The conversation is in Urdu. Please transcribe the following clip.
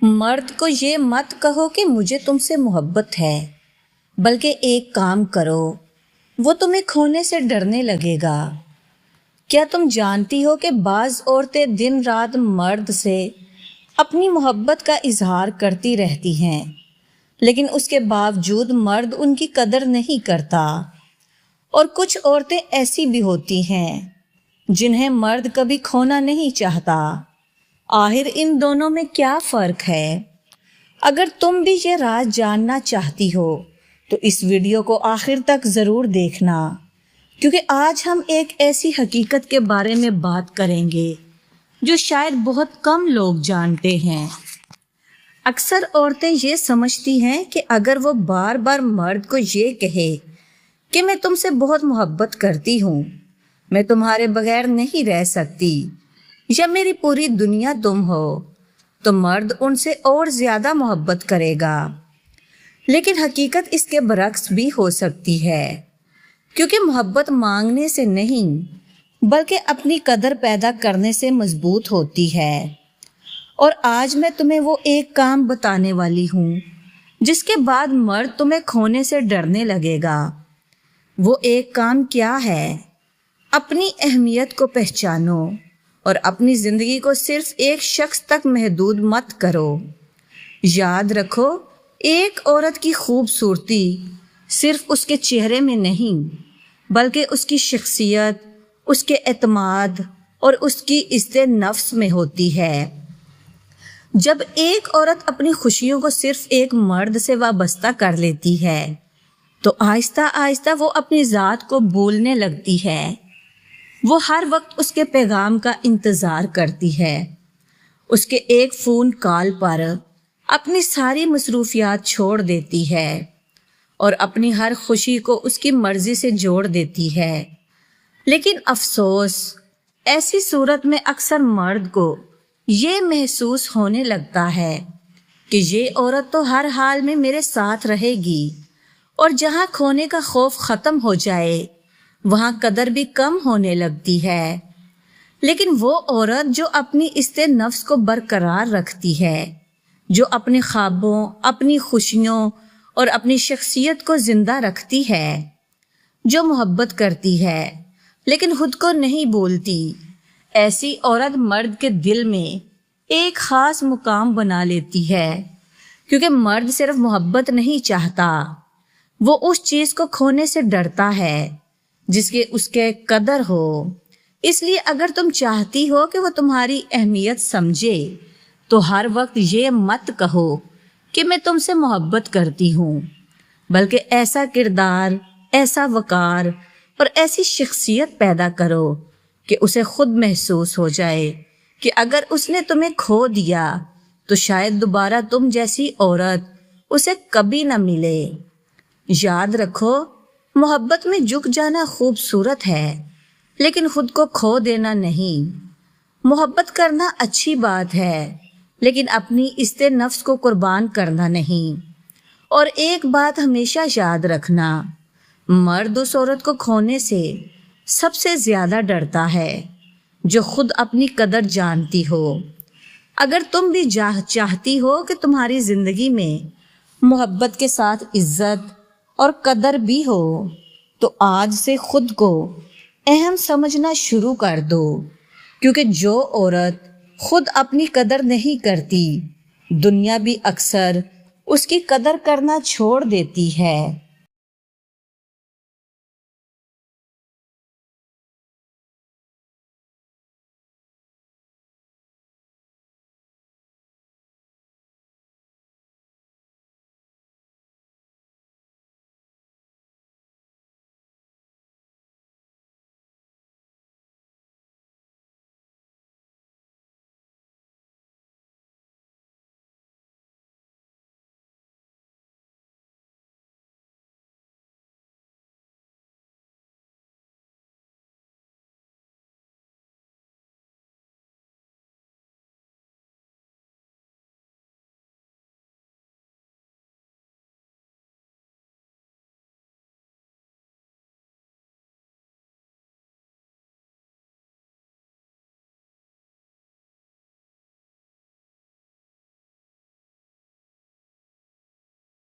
مرد کو یہ مت کہو کہ مجھے تم سے محبت ہے، بلکہ ایک کام کرو، وہ تمہیں کھونے سے ڈرنے لگے گا۔ کیا تم جانتی ہو کہ بعض عورتیں دن رات مرد سے اپنی محبت کا اظہار کرتی رہتی ہیں، لیکن اس کے باوجود مرد ان کی قدر نہیں کرتا؟ اور کچھ عورتیں ایسی بھی ہوتی ہیں جنہیں مرد کبھی کھونا نہیں چاہتا۔ آخر ان دونوں میں کیا فرق ہے؟ اگر تم بھی یہ راز جاننا چاہتی ہو تو اس ویڈیو کو آخر تک ضرور دیکھنا، کیونکہ آج ہم ایک ایسی حقیقت کے بارے میں بات کریں گے جو شاید بہت کم لوگ جانتے ہیں۔ اکثر عورتیں یہ سمجھتی ہیں کہ اگر وہ بار بار مرد کو یہ کہے کہ میں تم سے بہت محبت کرتی ہوں، میں تمہارے بغیر نہیں رہ سکتی، یا میری پوری دنیا تم ہو، تو مرد ان سے اور زیادہ محبت کرے گا۔ لیکن حقیقت اس کے برعکس بھی ہو سکتی ہے، کیونکہ محبت مانگنے سے نہیں بلکہ اپنی قدر پیدا کرنے سے مضبوط ہوتی ہے۔ اور آج میں تمہیں وہ ایک کام بتانے والی ہوں جس کے بعد مرد تمہیں کھونے سے ڈرنے لگے گا۔ وہ ایک کام کیا ہے؟ اپنی اہمیت کو پہچانو اور اپنی زندگی کو صرف ایک شخص تک محدود مت کرو۔ یاد رکھو، ایک عورت کی خوبصورتی صرف اس کے چہرے میں نہیں بلکہ اس کی شخصیت، اس کے اعتماد اور اس کی عزت نفس میں ہوتی ہے۔ جب ایک عورت اپنی خوشیوں کو صرف ایک مرد سے وابستہ کر لیتی ہے تو آہستہ آہستہ وہ اپنی ذات کو بھولنے لگتی ہے۔ وہ ہر وقت اس کے پیغام کا انتظار کرتی ہے، اس کے ایک فون کال پر اپنی ساری مصروفیات چھوڑ دیتی ہے اور اپنی ہر خوشی کو اس کی مرضی سے جوڑ دیتی ہے۔ لیکن افسوس، ایسی صورت میں اکثر مرد کو یہ محسوس ہونے لگتا ہے کہ یہ عورت تو ہر حال میں میرے ساتھ رہے گی، اور جہاں کھونے کا خوف ختم ہو جائے وہاں قدر بھی کم ہونے لگتی ہے۔ لیکن وہ عورت جو اپنی عزت نفس کو برقرار رکھتی ہے، جو اپنے خوابوں، اپنی خوشیوں اور اپنی شخصیت کو زندہ رکھتی ہے، جو محبت کرتی ہے لیکن خود کو نہیں بولتی، ایسی عورت مرد کے دل میں ایک خاص مقام بنا لیتی ہے۔ کیونکہ مرد صرف محبت نہیں چاہتا، وہ اس چیز کو کھونے سے ڈرتا ہے جس کے اس کے قدر ہو۔ اس لیے اگر تم چاہتی ہو کہ وہ تمہاری اہمیت سمجھے تو ہر وقت یہ مت کہو کہ میں تم سے محبت کرتی ہوں، بلکہ ایسا کردار، ایسا وقار اور ایسی شخصیت پیدا کرو کہ اسے خود محسوس ہو جائے کہ اگر اس نے تمہیں کھو دیا تو شاید دوبارہ تم جیسی عورت اسے کبھی نہ ملے۔ یاد رکھو، محبت میں جھک جانا خوبصورت ہے، لیکن خود کو کھو دینا نہیں۔ محبت کرنا اچھی بات ہے، لیکن اپنی عزت نفس کو قربان کرنا نہیں۔ اور ایک بات ہمیشہ یاد رکھنا، مرد اس عورت کو کھونے سے سب سے زیادہ ڈرتا ہے جو خود اپنی قدر جانتی ہو۔ اگر تم بھی چاہتی ہو کہ تمہاری زندگی میں محبت کے ساتھ عزت اور قدر بھی ہو تو آج سے خود کو اہم سمجھنا شروع کر دو، کیونکہ جو عورت خود اپنی قدر نہیں کرتی، دنیا بھی اکثر اس کی قدر کرنا چھوڑ دیتی ہے۔